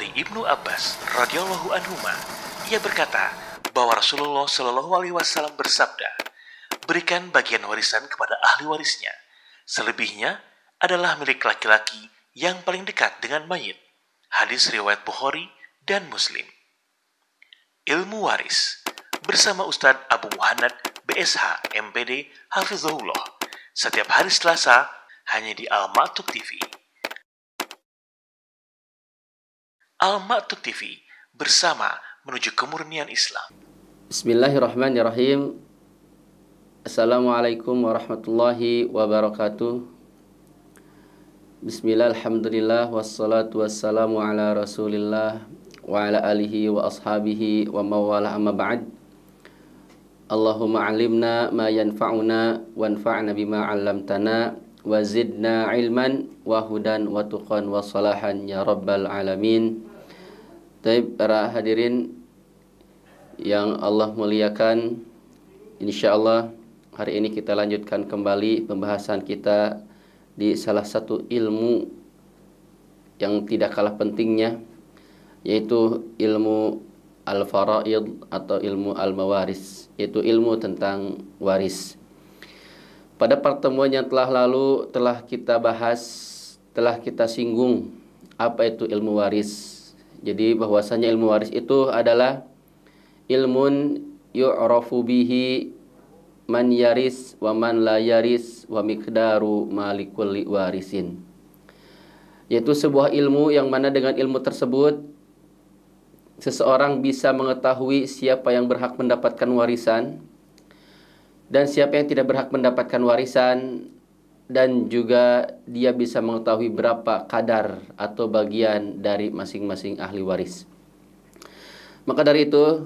dari Ibnu Abbas radhiyallahu anhuma, ia berkata bahwa Rasulullah Shallallahu alaihi wasallam bersabda, "Berikan bagian warisan kepada ahli warisnya. Selebihnya adalah milik laki-laki yang paling dekat dengan mayit." Hadis riwayat Bukhari dan Muslim. Ilmu waris bersama Ustadz Abu Muhammad BSH MPD Hafizahullah setiap hari Selasa hanya di Al-Ma'tuk TV. Al-Ma'tuk TV bersama menuju kemurnian Islam. Bismillahirrahmanirrahim. Assalamualaikum warahmatullahi wabarakatuh. Bismillah, alhamdulillah, wassalatu wassalamu ala rasulillah wa ala alihi wa ashabihi wa mawala amma ba'd. Allahumma alimna ma yanfa'una wanfa'na bima 'allamtana wa zidna ilman wa hudan wa tuqan wa salahan ya rabbal alamin. Baik, para hadirin yang Allah muliakan, insyaallah hari ini kita lanjutkan kembali pembahasan kita di salah satu ilmu yang tidak kalah pentingnya, yaitu ilmu al-faraid atau ilmu al-mawaris, yaitu ilmu tentang waris. Pada pertemuan yang telah lalu telah kita bahas, telah kita singgung apa itu ilmu waris. Jadi bahwasanya ilmu waris itu adalah ilmun yu'rafu bihi man yaris wa man la yaris wa miqdaru malikulli warisin. Yaitu sebuah ilmu yang mana dengan ilmu tersebut seseorang bisa mengetahui siapa yang berhak mendapatkan warisan dan siapa yang tidak berhak mendapatkan warisan, dan juga dia bisa mengetahui berapa kadar atau bagian dari masing-masing ahli waris. Maka dari itu,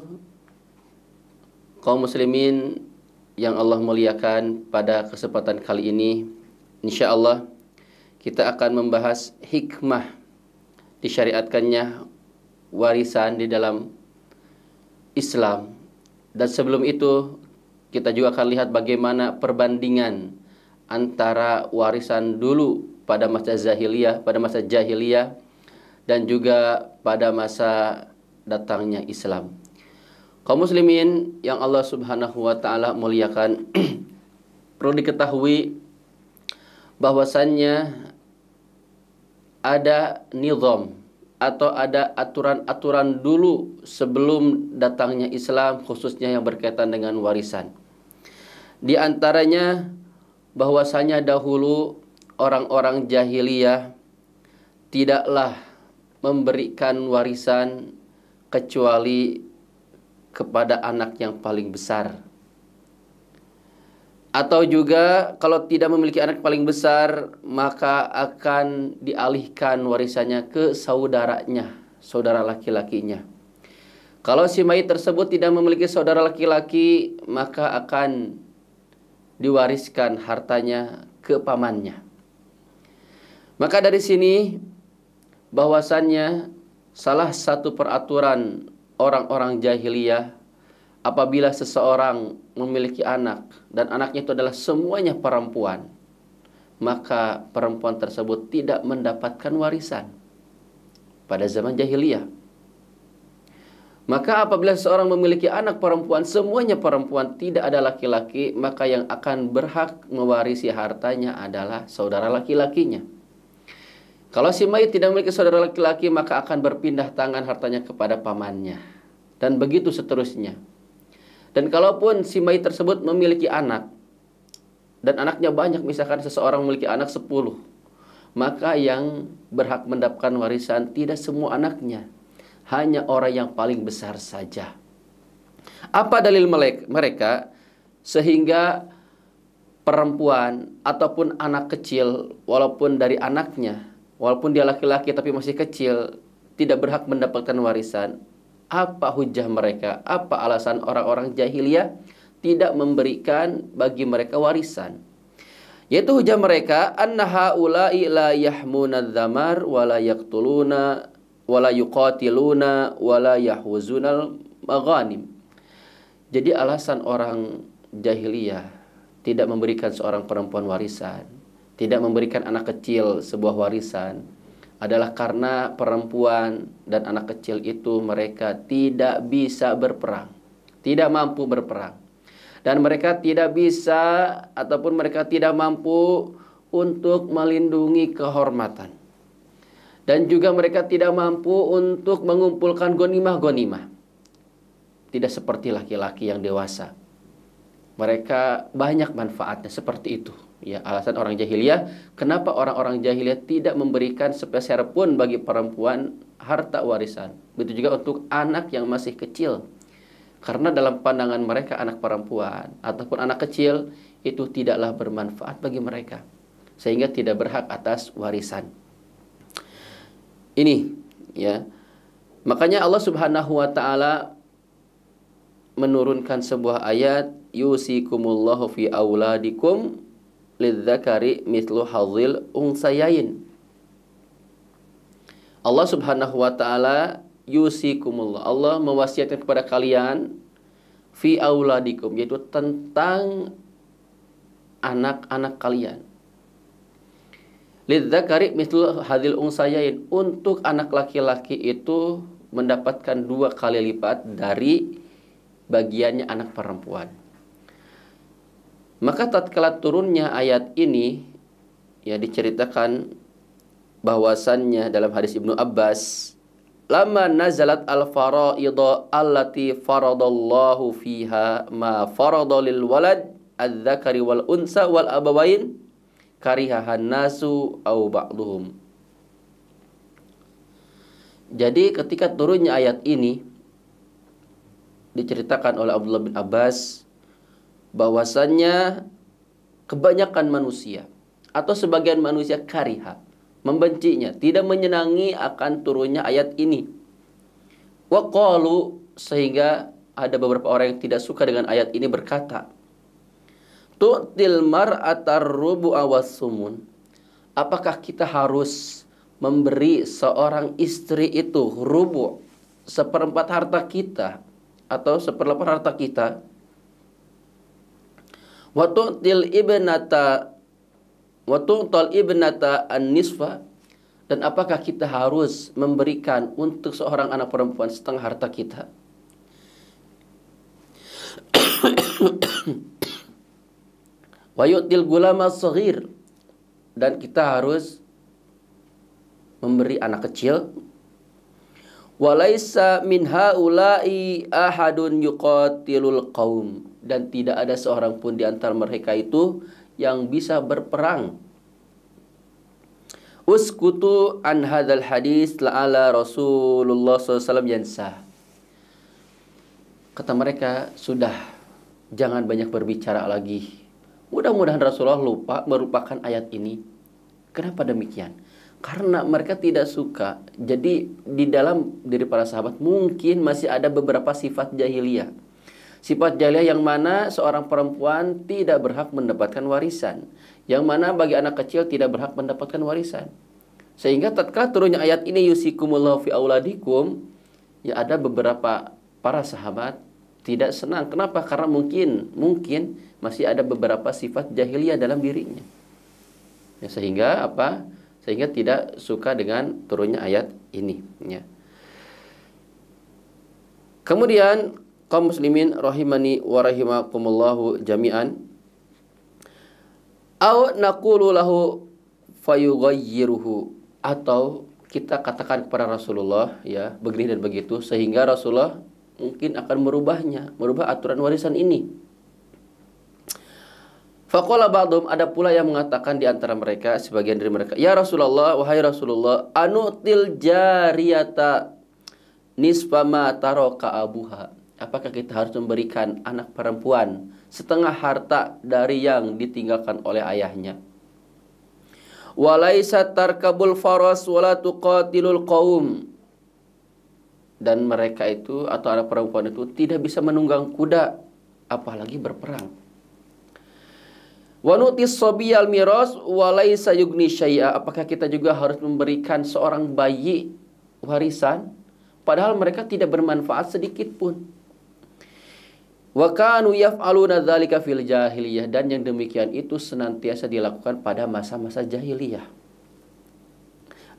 kaum muslimin yang Allah muliakan, pada kesempatan kali ini insyaallah kita akan membahas hikmah disyariatkannya warisan di dalam Islam. Dan sebelum itu kita juga akan lihat bagaimana perbandingan antara warisan dulu pada masa jahiliyah dan juga pada masa datangnya Islam. Kaum muslimin yang Allah Subhanahu wa taala muliakan, perlu diketahui bahwasannya ada nizam atau ada aturan-aturan dulu sebelum datangnya Islam, khususnya yang berkaitan dengan warisan. Di antaranya bahwasanya dahulu orang-orang jahiliyah tidaklah memberikan warisan kecuali kepada anak yang paling besar. Atau juga kalau tidak memiliki anak paling besar, maka akan dialihkan warisannya ke saudaranya, saudara laki-lakinya. Kalau si mayit tersebut tidak memiliki saudara laki-laki, maka akan diwariskan hartanya ke pamannya. Maka dari sini bahwasannya salah satu peraturan orang-orang jahiliyah, apabila seseorang memiliki anak dan anaknya itu adalah semuanya perempuan, maka perempuan tersebut tidak mendapatkan warisan pada zaman jahiliyah. Maka apabila seseorang memiliki anak perempuan, semuanya perempuan, tidak ada laki-laki, maka yang akan berhak mewarisi hartanya adalah saudara laki-lakinya. Kalau si mayit tidak memiliki saudara laki-laki, maka akan berpindah tangan hartanya kepada pamannya. Dan begitu seterusnya. Dan kalaupun si mayit tersebut memiliki anak, dan anaknya banyak, misalkan seseorang memiliki anak 10, maka yang berhak mendapatkan warisan tidak semua anaknya, hanya orang yang paling besar saja. Apa dalil mereka sehingga perempuan ataupun anak kecil, walaupun dari anaknya, walaupun dia laki-laki tapi masih kecil, tidak berhak mendapatkan warisan? Apa hujah mereka? Apa alasan orang-orang jahiliyah tidak memberikan bagi mereka warisan? Yaitu hujah mereka, anna haula'i la yahmuna dzamar wa la yaqtuluna wala yuqatiluna wala yahwuzunal maghanim. Jadi alasan orang jahiliyah tidak memberikan seorang perempuan warisan, tidak memberikan anak kecil sebuah warisan, adalah karena perempuan dan anak kecil itu mereka tidak bisa berperang, tidak mampu berperang. Dan mereka tidak bisa ataupun mereka tidak mampu untuk melindungi kehormatan. Dan juga mereka tidak mampu untuk mengumpulkan gonimah-gonimah. Tidak seperti laki-laki yang dewasa. Mereka banyak manfaatnya seperti itu. Ya, alasan orang jahiliyah, kenapa orang-orang jahiliyah tidak memberikan sepeser pun bagi perempuan harta warisan. Begitu juga untuk anak yang masih kecil. Karena dalam pandangan mereka anak perempuan ataupun anak kecil itu tidaklah bermanfaat bagi mereka. Sehingga tidak berhak atas warisan. Ini ya. Makanya Allah Subhanahu wa taala menurunkan sebuah ayat, yusikumullahu fi auladikum lidzakari mithlu hadzil unsayain. Allah Subhanahu wa taala yusikumullah, Allah mewasiatkan kepada kalian fi auladikum, yaitu tentang anak-anak kalian. Lidzakari mithlu hadzil unsayain, untuk anak laki-laki itu mendapatkan 2 kali lipat dari bagiannya anak perempuan. Maka tatkala turunnya ayat ini, ya diceritakan bahwasannya dalam hadis Ibnu Abbas, lama nazalat al-fara'idha allati faradallahu fiha ma farada lil walad adz-dzakari wal unsa wal abawain karihahan nasu au ba'duhum. Jadi ketika turunnya ayat ini diceritakan oleh Abdullah bin Abbas bahwasannya kebanyakan manusia atau sebagian manusia kariha, membencinya, tidak menyenangi akan turunnya ayat ini. Wa qalu, sehingga ada beberapa orang yang tidak suka dengan ayat ini berkata, tu'til mar'atar rubu'a was-sumun. Apakah kita harus memberi seorang istri itu rubu', seperempat harta kita atau seperempat harta kita? Wa tu'til ibnata an-nisfa, dan apakah kita harus memberikan untuk seorang anak perempuan setengah harta kita? Wa yu'til gulama shaghir, dan kita harus memberi anak kecil. Walaisa min haula'i ahadun yuqatilul qaum, dan tidak ada seorang pun di antara mereka itu yang bisa berperang. Uskutu an hadzal hadis la'ala Rasulullah SAW yansah. Kata mereka, sudah, jangan banyak berbicara lagi. Mudah-mudahan Rasulullah lupa merupakan ayat ini. Kenapa demikian? Karena mereka tidak suka. Jadi di dalam diri para sahabat mungkin masih ada beberapa sifat jahiliyah. Sifat jahiliyah yang mana seorang perempuan tidak berhak mendapatkan warisan, yang mana bagi anak kecil tidak berhak mendapatkan warisan. Sehingga tatkala turunnya ayat ini yusikumullahu fi auladikum, ya ada beberapa para sahabat tidak senang. Kenapa? Karena mungkin masih ada beberapa sifat jahiliyah dalam dirinya. Ya, sehingga apa? Sehingga tidak suka dengan turunnya ayat ini, ya. Kemudian kaum muslimin rahimani wa rahimakumullahu jami'an, au naqulu lahu fayughayyiruhu, atau kita katakan kepada Rasulullah, ya, begini dan begitu, sehingga Rasulullah mungkin akan merubah aturan warisan ini. Faqala ba'dhum, ada pula yang mengatakan di antara mereka, sebagian dari mereka, ya Rasulullah, wahai Rasulullah, anutil jariyata nisfa ma taraka abuha. Apakah kita harus memberikan anak perempuan setengah harta dari yang ditinggalkan oleh ayahnya? Walaisa tarkabul faras wala tuqatilul qaum, dan mereka itu atau anak perempuan itu tidak bisa menunggang kuda, apalagi berperang. Wa nutis sabiyal miras walaisa yugni syai'a, apakah kita juga harus memberikan seorang bayi warisan padahal mereka tidak bermanfaat sedikit pun. Wa kanu yaf'aluna dzalika fil jahiliyah, dan yang demikian itu senantiasa dilakukan pada masa-masa jahiliyah.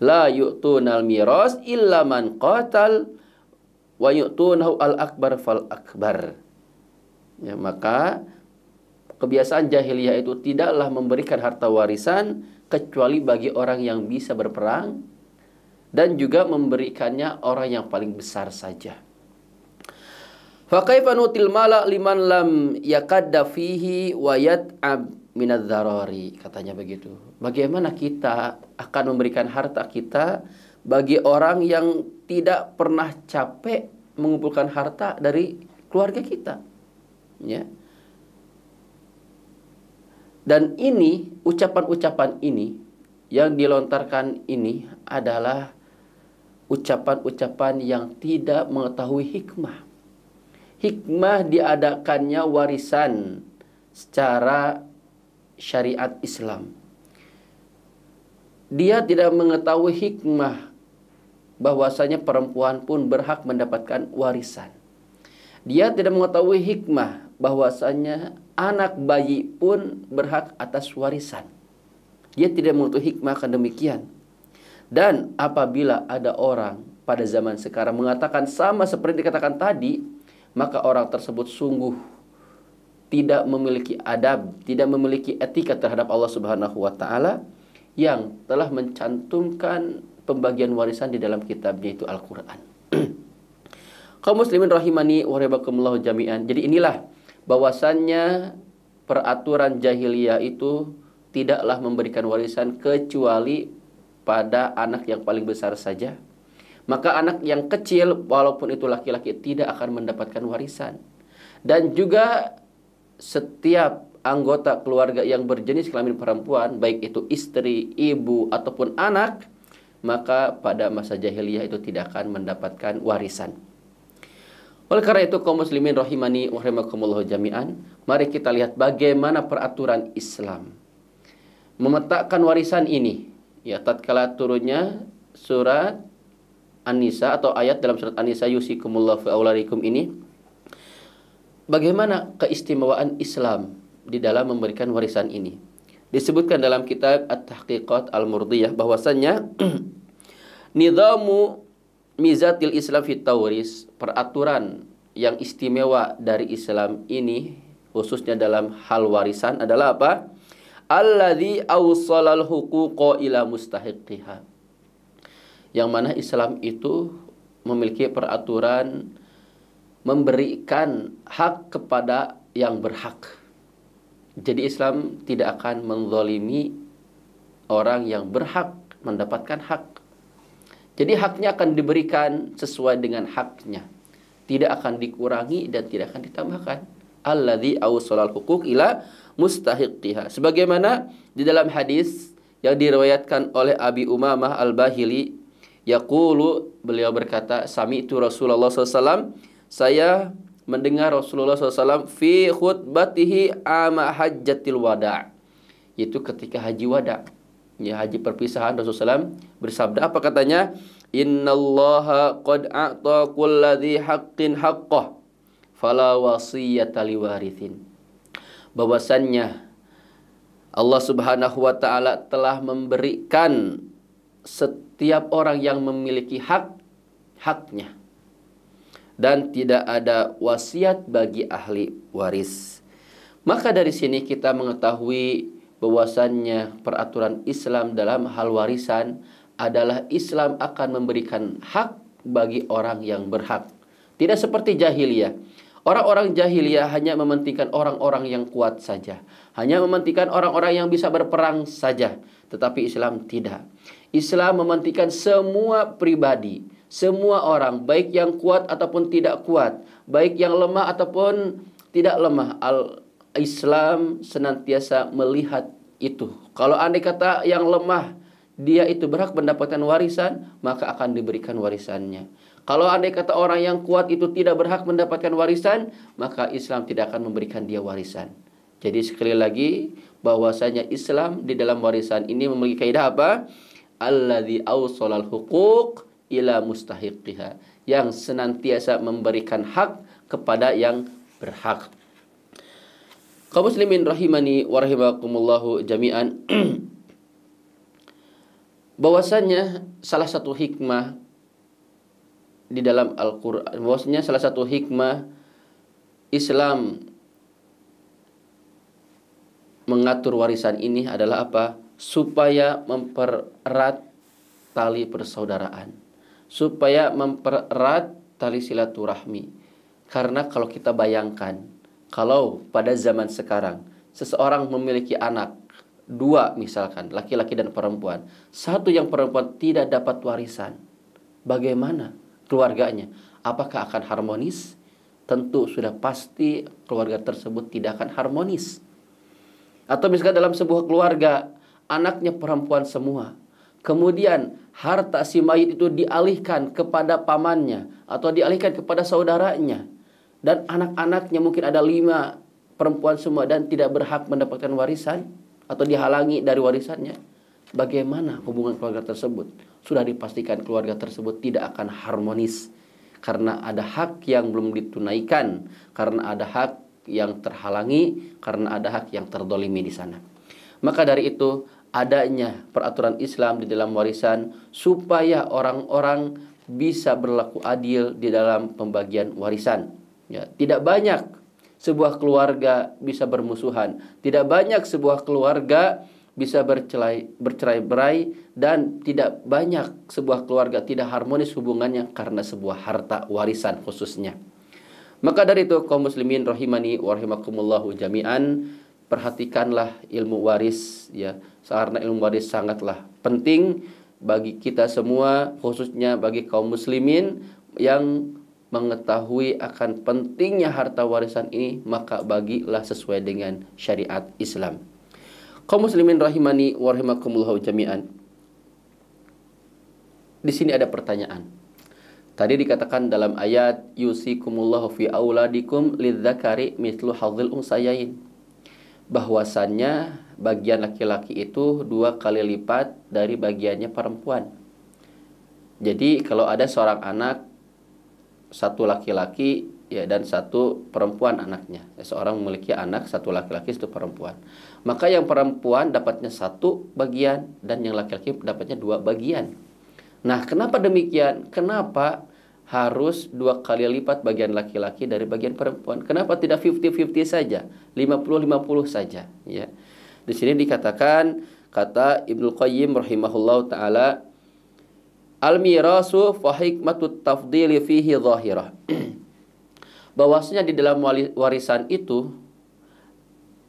La yu'tunal miras illa man qatal wa yu'tunahu al-akbar fal akbar. Ya, maka kebiasaan jahiliyah itu tidaklah memberikan harta warisan kecuali bagi orang yang bisa berperang dan juga memberikannya orang yang paling besar saja. Fa kaifa nutil mala liman lam yakadda fihi wa yat'ab minadz-dzarari, katanya begitu. Bagaimana kita akan memberikan harta kita bagi orang yang tidak pernah capek mengumpulkan harta dari keluarga kita, ya. Dan ini, ucapan-ucapan ini yang dilontarkan ini adalah ucapan-ucapan yang tidak mengetahui hikmah. Hikmah diadakannya warisan secara syariat Islam. Dia tidak mengetahui hikmah bahwasanya perempuan pun berhak mendapatkan warisan. Dia tidak mengetahui hikmah bahwasanya anak bayi pun berhak atas warisan. Dia tidak mengetahui hikmah akan demikian. Dan apabila ada orang pada zaman sekarang mengatakan sama seperti dikatakan tadi, maka orang tersebut sungguh tidak memiliki adab, tidak memiliki etika terhadap Allah Subhanahu wa taala yang telah mencantumkan pembagian warisan di dalam kitabnya, itu Al-Qur'an. Kaum muslimin rahimani wa rahimakumullah jami'an. Jadi inilah bahwasannya peraturan jahiliyah itu tidaklah memberikan warisan kecuali pada anak yang paling besar saja. Maka anak yang kecil walaupun itu laki-laki tidak akan mendapatkan warisan. Dan juga setiap anggota keluarga yang berjenis kelamin perempuan, baik itu istri, ibu ataupun anak, maka pada masa jahiliyah itu tidak akan mendapatkan warisan. Oleh karena itu kaum muslimin rahimani wa rahimakumullah jami'an, mari kita lihat bagaimana peraturan Islam memetakan warisan ini. Ya, tatkala turunnya surat An-Nisa atau ayat dalam surat An-Nisa yusikumullahu fi auladikum ini, bagaimana keistimewaan Islam di dalam memberikan warisan ini. Disebutkan dalam kitab At-Tahqiqat Al-Murdiyah bahwasannya nizamu mizatil Islam fit tawris, peraturan yang istimewa dari Islam ini khususnya dalam hal warisan adalah apa? Alladzi awsalal huquqa ila mustahiqiha. Yang mana Islam itu memiliki peraturan memberikan hak kepada yang berhak. Jadi Islam tidak akan menzalimi orang yang berhak mendapatkan hak. Jadi haknya akan diberikan sesuai dengan haknya. Tidak akan dikurangi dan tidak akan ditambahkan. Alladzi awsalal huquq ila mustahiqiha. Sebagaimana di dalam hadis yang diriwayatkan oleh Abi Umamah Al-Bahili, yaqulu, beliau berkata, sami'tu Rasulullah SAW, saya mendengar Rasulullah SAW fi khutbatihi ama hajjatil wada', yaitu ketika haji wada', ya, haji perpisahan, Rasulullah SAW bersabda, apa katanya? Innallaha qad a'ta kulladzi haqqin haqqah fala wasiyata liwarithin. Bahwasannya Allah Subhanahu wa taala telah memberikan setiap orang yang memiliki haknya, dan tidak ada wasiat bagi ahli waris. Maka dari sini kita mengetahui bahwasannya peraturan Islam dalam hal warisan adalah Islam akan memberikan hak bagi orang yang berhak. Tidak seperti jahiliyah. Orang-orang jahiliyah hanya mementingkan orang-orang yang kuat saja, hanya mementingkan orang-orang yang bisa berperang saja. Tetapi Islam tidak. Islam mementingkan semua pribadi, semua orang, baik yang kuat ataupun tidak kuat, baik yang lemah ataupun tidak lemah. Islam senantiasa melihat itu. Kalau andai kata yang lemah dia itu berhak mendapatkan warisan, maka akan diberikan warisannya. Kalau andai kata orang yang kuat itu tidak berhak mendapatkan warisan, maka Islam tidak akan memberikan dia warisan. Jadi sekali lagi bahwasanya Islam di dalam warisan ini memiliki kaidah apa? Alladzi awsalal huquq ila mustahiqiha, yang senantiasa memberikan hak kepada yang berhak. Kaum muslimin rahimani wa rahimakumullahu jami'an. bahwasanya salah satu hikmah di dalam Al-Qur'an, bahwasanya salah satu hikmah Islam mengatur warisan ini adalah apa? Supaya mempererat tali persaudaraan, supaya mempererat tali silaturahmi. Karena kalau kita bayangkan, kalau pada zaman sekarang seseorang memiliki anak dua, misalkan laki-laki dan perempuan, satu yang perempuan tidak dapat warisan, bagaimana keluarganya? Apakah akan harmonis? Tentu sudah pasti keluarga tersebut tidak akan harmonis. Atau misalkan dalam sebuah keluarga anaknya perempuan semua, kemudian harta si mayit itu dialihkan kepada pamannya atau dialihkan kepada saudaranya, dan anak-anaknya mungkin ada 5 perempuan semua dan tidak berhak mendapatkan warisan atau dihalangi dari warisannya, bagaimana hubungan keluarga tersebut? Sudah dipastikan keluarga tersebut tidak akan harmonis, karena ada hak yang belum ditunaikan, karena ada hak yang terhalangi, karena ada hak yang terdolimi di sana. Maka dari itu adanya peraturan Islam di dalam warisan supaya orang-orang bisa berlaku adil di dalam pembagian warisan. Ya, tidak banyak sebuah keluarga bisa bermusuhan, tidak banyak sebuah keluarga bisa bercerai-berai, dan tidak banyak sebuah keluarga tidak harmonis hubungannya karena sebuah harta warisan khususnya. Maka dari itu kaum muslimin rahimani wa rahimakumullahu jami'an, perhatikanlah ilmu waris ya, karena ilmu waris sangatlah penting bagi kita semua, khususnya bagi kaum muslimin yang mengetahui akan pentingnya harta warisan ini, maka bagilah sesuai dengan syariat Islam. Kaum muslimin rahimani wa rahimakumullah jami'an. Di sini ada pertanyaan. Tadi dikatakan dalam ayat yusikumullahu fi auladikum lidzakari mithlu hadzil unsayain, bahwasannya bagian laki-laki itu 2 kali lipat dari bagiannya perempuan. Jadi kalau ada seorang anak, 1 laki-laki ya dan 1 perempuan anaknya. Seorang memiliki anak 1 laki-laki 1 perempuan. Maka yang perempuan dapatnya 1 bagian dan yang laki-laki dapatnya 2 bagian. Nah, kenapa demikian? Kenapa harus 2 kali lipat bagian laki-laki dari bagian perempuan? Kenapa tidak 50-50 saja, 50-50 saja? Ya. Di sini dikatakan, kata Ibnu Qayyim rahimahullahu taala, al-mirasu fa hikmatut tafdhili fihi zahirah. Bahwasanya di dalam warisan itu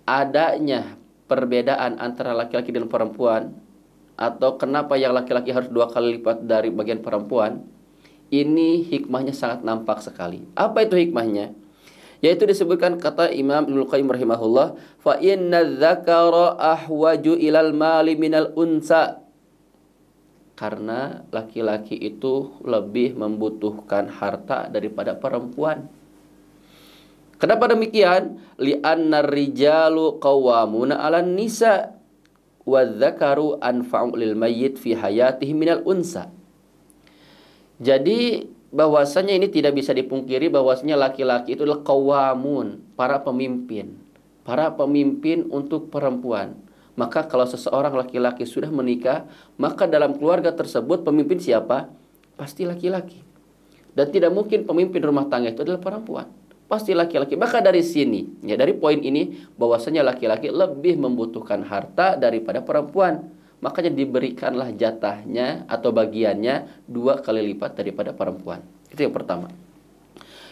adanya perbedaan antara laki-laki dan perempuan, atau kenapa yang laki-laki harus 2 kali lipat dari bagian perempuan, ini hikmahnya sangat nampak sekali. Apa itu hikmahnya? Yaitu disebutkan kata Imam Ibnu Qayyim rahimahullah, fa inna dzakara ahwaju ilal mali minal unsa. Karena laki-laki itu lebih membutuhkan harta daripada perempuan. Kenapa demikian? Li'annar rijalu qawwamuna 'alan nisa wa dzakaru anfa'u lil mayyit fi hayatihi minal unsa. Jadi bahwasanya ini tidak bisa dipungkiri bahwasanya laki-laki itu adalah qawwamun, para pemimpin untuk perempuan. Maka kalau seseorang laki-laki sudah menikah, maka dalam keluarga tersebut pemimpin siapa? Pasti laki-laki. Dan tidak mungkin pemimpin rumah tangga itu adalah perempuan. Pasti laki-laki. Maka dari sini, ya dari poin ini, bahwasanya laki-laki lebih membutuhkan harta daripada perempuan. Makanya diberikanlah jatahnya atau bagiannya 2 kali lipat daripada perempuan. Itu yang pertama.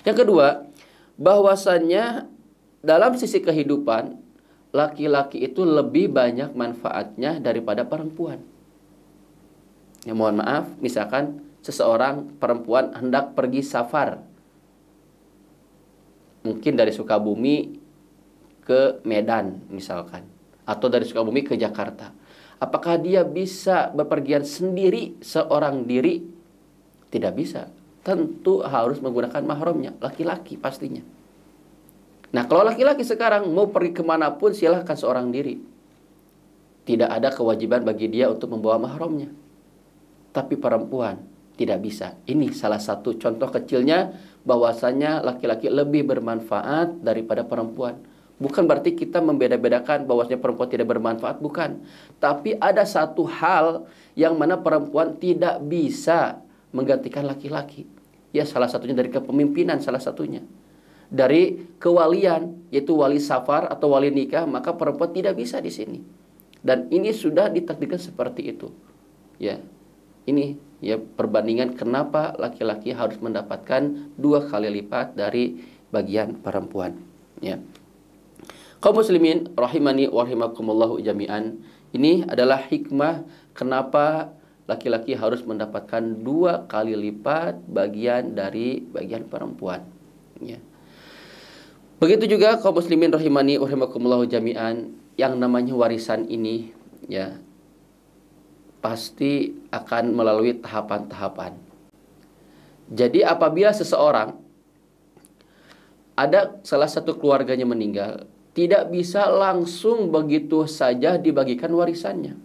Yang kedua, bahwasanya dalam sisi kehidupan, laki-laki itu lebih banyak manfaatnya daripada perempuan. Ya, mohon maaf, misalkan seseorang perempuan hendak pergi safar, mungkin dari Sukabumi ke Medan misalkan, atau dari Sukabumi ke Jakarta. Apakah dia bisa bepergian sendiri seorang diri? Tidak bisa. Tentu harus menggunakan mahramnya, laki-laki pastinya. Nah, kalau laki-laki sekarang mau pergi kemanapun silahkan seorang diri. Tidak ada kewajiban bagi dia untuk membawa mahramnya. Tapi perempuan tidak bisa. Ini salah satu contoh kecilnya bahwasanya laki-laki lebih bermanfaat daripada perempuan. Bukan berarti kita membeda-bedakan bahwasanya perempuan tidak bermanfaat, bukan. Tapi ada satu hal yang mana perempuan tidak bisa menggantikan laki-laki. Ya, salah satunya dari kepemimpinan, salah satunya. Dari kewalian, yaitu wali safar atau wali nikah, maka perempuan tidak bisa di sini. Dan ini sudah ditakdirkan seperti itu. Ya. Ini ya perbandingan kenapa laki-laki harus mendapatkan 2 kali lipat dari bagian perempuan. Ya. Kaum muslimin rahimani wa rahimakumullahu jami'an, ini adalah hikmah kenapa laki-laki harus mendapatkan 2 kali lipat bagian dari bagian perempuan. Ya. Begitu juga kaum muslimin rahimani wa rahimakumullahu jami'an, yang namanya warisan ini ya pasti akan melalui tahapan-tahapan. Jadi apabila seseorang ada salah satu keluarganya meninggal, tidak bisa langsung begitu saja dibagikan warisannya.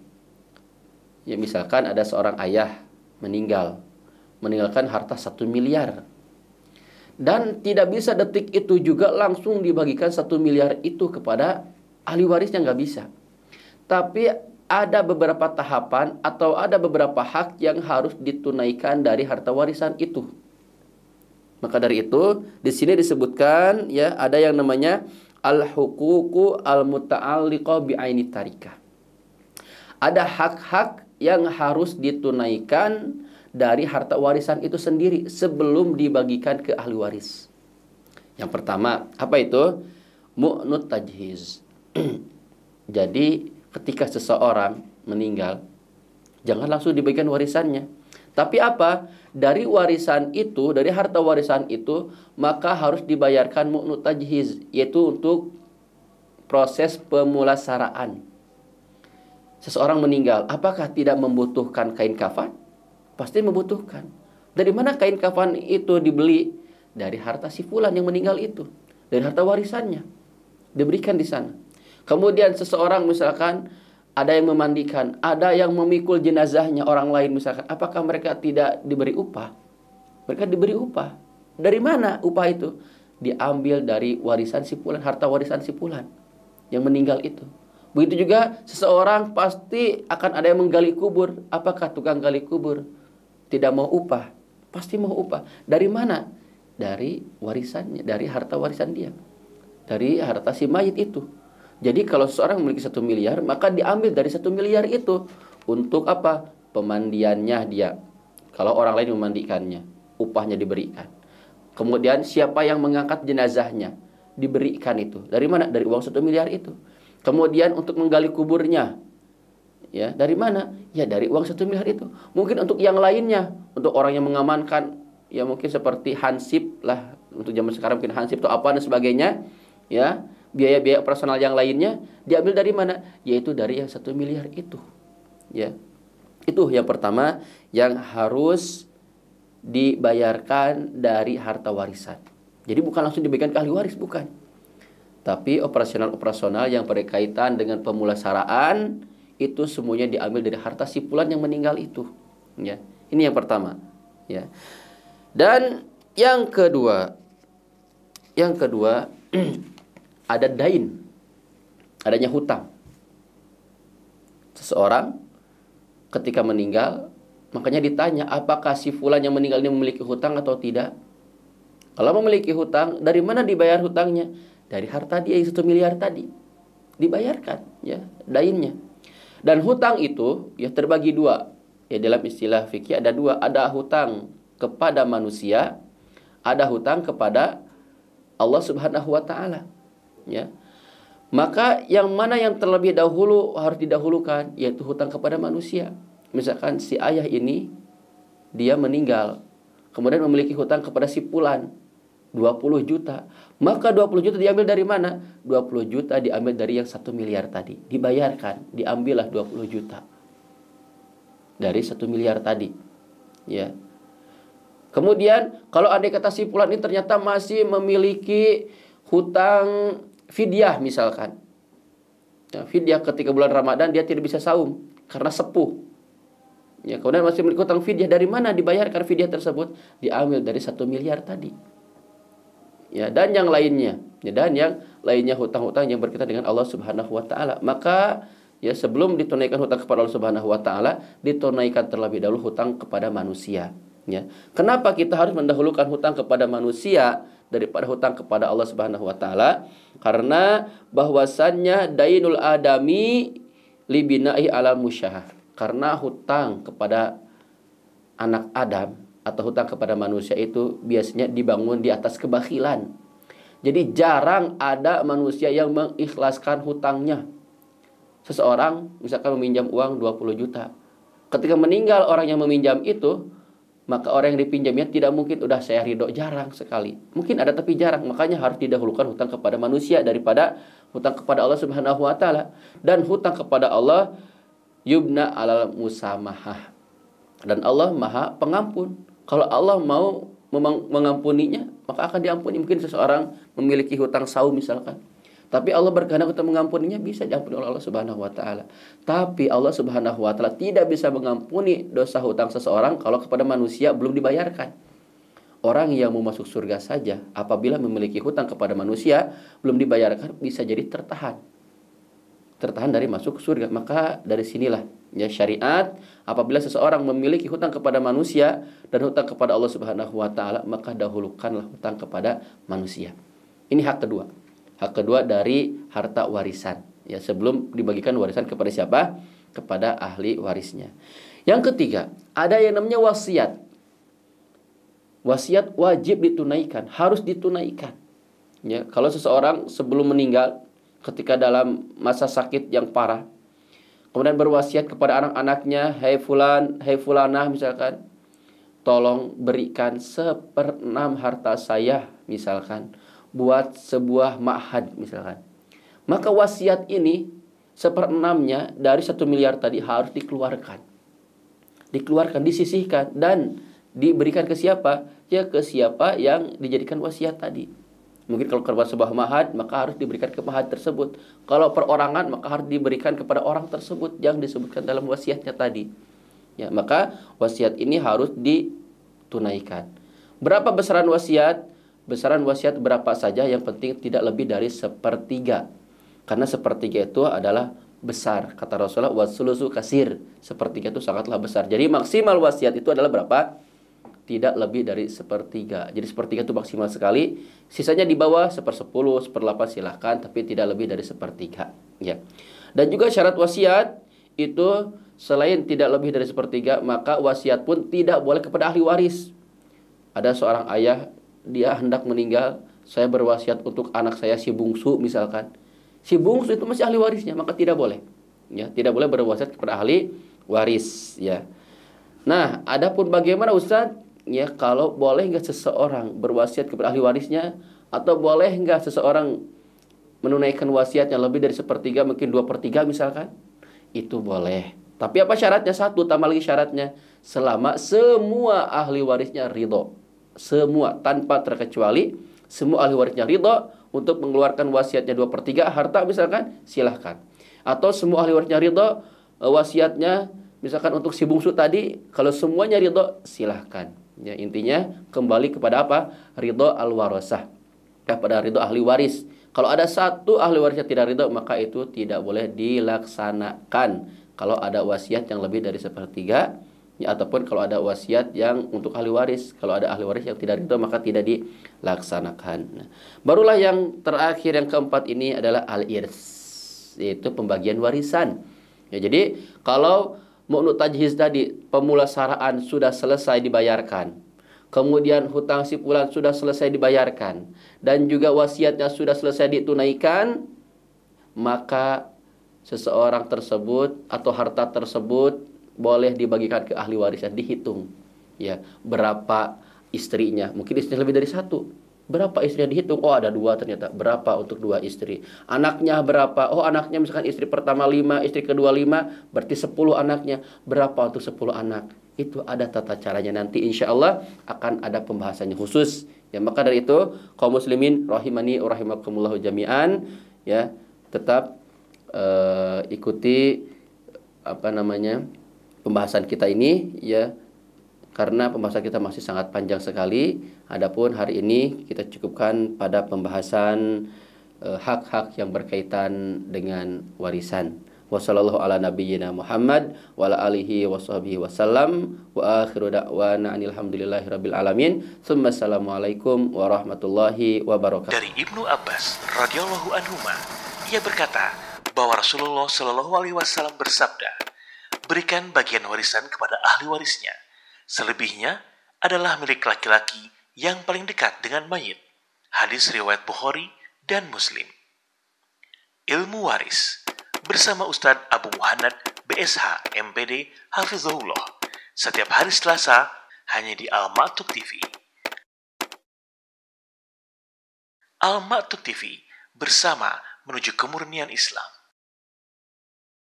Ya, misalkan ada seorang ayah meninggal, meninggalkan harta 1 miliar. Dan tidak bisa detik itu juga langsung dibagikan 1 miliar itu kepada ahli warisnya, nggak bisa. Tapi ada beberapa tahapan atau ada beberapa hak yang harus ditunaikan dari harta warisan itu. Maka dari itu, di sini disebutkan ya ada yang namanya al-huququ al-muta'alliqa bi'aini tarikah. Ada hak-hak yang harus ditunaikan dari harta warisan itu sendiri sebelum dibagikan ke ahli waris. Yang pertama, apa itu? Mu'nut tajhiz. Jadi, ketika seseorang meninggal, jangan langsung dibagikan warisannya. Tapi apa? Dari warisan itu, dari harta warisan itu, maka harus dibayarkan mu'nut tajhiz, yaitu untuk proses pemulasaraan. Seseorang meninggal, apakah tidak membutuhkan kain kafan? Pasti membutuhkan. Dari mana kain kafan itu dibeli? Dari harta si fulan yang meninggal itu, dari harta warisannya, diberikan di sana. Kemudian seseorang misalkan ada yang memandikan, ada yang memikul jenazahnya orang lain misalkan, apakah mereka tidak diberi upah? Mereka diberi upah. Dari mana upah itu? Diambil dari warisan si fulan, harta warisan si fulan yang meninggal itu. Begitu juga seseorang pasti akan ada yang menggali kubur. Apakah tukang gali kubur tidak mau upah? Pasti mau upah. Dari mana? Dari warisannya, dari harta warisan dia, dari harta si mayit itu. Jadi kalau seseorang memiliki 1 miliar, maka diambil dari 1 miliar itu untuk apa? Pemandiannya dia. Kalau orang lain memandikannya, upahnya diberikan. Kemudian siapa yang mengangkat jenazahnya, diberikan itu. Dari mana? Dari uang 1 miliar itu. Kemudian untuk menggali kuburnya, ya dari mana? Ya dari uang 1 miliar itu. Mungkin untuk yang lainnya, untuk orang yang mengamankan, ya mungkin seperti hansip lah. Untuk zaman sekarang mungkin hansip atau apa dan sebagainya, ya. Biaya-biaya operasional yang lainnya diambil dari mana? Yaitu dari yang 1 miliar itu. Ya. Itu yang pertama yang harus dibayarkan dari harta warisan. Jadi bukan langsung diberikan ke ahli waris, bukan. Tapi operasional-operasional yang berkaitan dengan pemulasaraan itu semuanya diambil dari harta si fulan yang meninggal itu. Ya. Ini yang pertama, ya. Dan yang kedua ada dain, adanya hutang. Seseorang ketika meninggal, makanya ditanya, apakah si fulan yang meninggal ini memiliki hutang atau tidak? Kalau memiliki hutang, dari mana dibayar hutangnya? Dari harta dia yang 1 miliar tadi. Dibayarkan, ya, dainnya. Dan hutang itu ya terbagi 2. Ya, dalam istilah fikih ada 2. Ada hutang kepada manusia, ada hutang kepada Allah Subhanahu wa taala. Ya. Maka yang mana yang terlebih dahulu harus didahulukan, yaitu hutang kepada manusia. Misalkan si ayah ini dia meninggal, kemudian memiliki hutang kepada si fulan 20 juta. Maka 20 juta diambil dari mana? 20 juta diambil dari yang 1 miliar tadi. Dibayarkan, diambillah 20 juta dari 1 miliar tadi. Ya. Kemudian kalau andai kata si fulan ini ternyata masih memiliki hutang fidyah misalkan. Ya, fidyah ketika bulan Ramadan dia tidak bisa saum karena sepuh. Ya, kemudian masih memiliki hutang fidyah, dari mana dibayarkan fidyah tersebut? Diambil dari 1 miliar tadi. Ya, dan yang lainnya. Ya, dan yang lainnya hutang-hutang yang berkaitan dengan Allah Subhanahu wa taala. Maka ya sebelum ditunaikan hutang kepada Allah Subhanahu wa taala, ditunaikan terlebih dahulu hutang kepada manusia, ya. Kenapa kita harus mendahulukan hutang kepada manusia daripada hutang kepada Allah Subhanahu wa taala? Karena bahwasannya dainul adami libina'i alal musyahah. Karena hutang kepada anak Adam atau hutang kepada manusia itu biasanya dibangun di atas kebakhilan. Jadi jarang ada manusia yang mengikhlaskan hutangnya. Seseorang misalkan meminjam uang 20 juta. Ketika meninggal orang yang meminjam itu, maka orang yang dipinjamnya tidak mungkin udah saya ridho, jarang sekali. Mungkin ada tapi jarang. Makanya harus didahulukan hutang kepada manusia daripada hutang kepada Allah Subhanahu wa taala. Dan hutang kepada Allah yubna alal musamahah. Dan Allah Maha Pengampun. Kalau Allah mau mengampuninya, maka akan diampuni. Mungkin seseorang memiliki hutang saum misalkan, tapi Allah berkehendak untuk mengampuninya, bisa diampuni oleh Allah Subhanahu wa taala. Tapi Allah Subhanahu wa taala tidak bisa mengampuni dosa hutang seseorang kalau kepada manusia belum dibayarkan. Orang yang mau masuk surga saja apabila memiliki hutang kepada manusia belum dibayarkan bisa jadi tertahan dari masuk surga. Maka dari sinilah ya syariat, apabila seseorang memiliki hutang kepada manusia dan hutang kepada Allah Subhanahu wa taala, maka dahulukanlah hutang kepada manusia. Ini hak kedua. Hak kedua dari harta warisan. Ya, sebelum dibagikan warisan kepada siapa? Kepada ahli warisnya. Yang ketiga, ada yang namanya wasiat. Wasiat wajib ditunaikan, harus ditunaikan. Ya, kalau seseorang sebelum meninggal ketika dalam masa sakit yang parah, kemudian berwasiat kepada anak-anaknya, "Hai fulan, hai fulanah," misalkan, "tolong berikan 1/6 harta saya," misalkan, "buat sebuah ma'had," misalkan. Maka wasiat ini 1/6-nya dari 1 miliar tadi harus dikeluarkan. Dikeluarkan, disisihkan, dan diberikan ke siapa? Ya ke siapa yang dijadikan wasiat tadi. Mungkin kalau kepada sebuah ma'had, maka harus diberikan ke ma'had tersebut. Kalau perorangan, maka harus diberikan kepada orang tersebut yang disebutkan dalam wasiatnya tadi. Ya, maka wasiat ini harus ditunaikan. Berapa besaran wasiat? Besaran wasiat berapa saja, yang penting tidak lebih dari 1/3. Karena 1/3 itu adalah besar. Kata Rasulullah, wasulusu kasir. 1/3 itu sangatlah besar. Jadi maksimal wasiat itu adalah berapa? Tidak lebih dari 1/3. Jadi 1/3 itu maksimal sekali. Sisanya di bawah 1/10, 1/8 silahkan, tapi tidak lebih dari 1/3. Ya. Dan juga syarat wasiat itu selain tidak lebih dari 1/3, maka wasiat pun tidak boleh kepada ahli waris. Ada seorang ayah, dia hendak meninggal, saya berwasiat untuk anak saya si bungsu misalkan. Si bungsu itu masih ahli warisnya, maka tidak boleh. Ya, tidak boleh berwasiat kepada ahli waris. Ya. Nah, adapun bagaimana Ustaz? Ya, kalau boleh nggak seseorang berwasiat kepada ahli warisnya, atau boleh nggak seseorang menunaikan wasiatnya lebih dari 1/3, mungkin 2/3 misalkan, itu boleh. Tapi apa syaratnya? Satu, tambah lagi syaratnya, selama semua ahli warisnya ridho, semua tanpa terkecuali, semua ahli warisnya ridho untuk mengeluarkan wasiatnya 2/3 harta misalkan, silahkan. Atau semua ahli warisnya ridho wasiatnya misalkan untuk si bungsu tadi, kalau semuanya ridho, silahkan. Ya, intinya kembali kepada apa? Ridho al-warasah, kepada ridho ahli waris. Kalau ada satu ahli waris yang tidak ridho, maka itu tidak boleh dilaksanakan. Kalau ada wasiat yang lebih dari 1/3, ya, ataupun kalau ada wasiat yang untuk ahli waris, kalau ada ahli waris yang tidak ridho, maka tidak dilaksanakan. Nah, barulah yang terakhir, yang keempat ini adalah al-irs, yaitu pembagian warisan. Ya, jadi kalau mu'nu tajhiz tadi, pemulasaraan sudah selesai dibayarkan, kemudian hutang si fulan sudah selesai dibayarkan, dan juga wasiatnya sudah selesai ditunaikan, maka seseorang tersebut atau harta tersebut boleh dibagikan ke ahli warisnya. Dihitung, ya, berapa istrinya, mungkin istrinya lebih dari satu. Berapa istrinya dihitung? Oh, ada 2 ternyata. Berapa untuk 2 istri? Anaknya berapa? Oh, anaknya misalkan istri pertama 5, istri kedua 5, berarti 10 anaknya. Berapa untuk 10 anak? Itu ada tata caranya, nanti insya Allah akan ada pembahasannya khusus. Ya, maka dari itu kaum muslimin rahimani wa rahimakumullah jami'an, ya, tetap ikuti pembahasan kita ini, ya, karena pembahasan kita masih sangat panjang sekali. Adapun hari ini kita cukupkan pada pembahasan hak-hak yang berkaitan dengan warisan. Wassallallahu ala nabiyyina Muhammad wa ala alihi wa sahbihi wasallam wa akhiru da'wana alhamdulillahi rabbil alamin. Tsumma assalamualaikum warahmatullahi wabarakatuh. Dari Ibnu Abbas radhiyallahu anhuma, ia berkata bahwa Rasulullah Shallallahu alaihi wasallam bersabda, "Berikan bagian warisan kepada ahli warisnya. Selebihnya adalah milik laki-laki yang paling dekat dengan mayit." Hadis riwayat Bukhari dan Muslim. Ilmu waris bersama Ustadz Abu Muhammad BSH MPD Hafizahullah setiap hari Selasa hanya di Al-Ma'tuk TV. Al-Ma'tuk TV bersama menuju kemurnian Islam.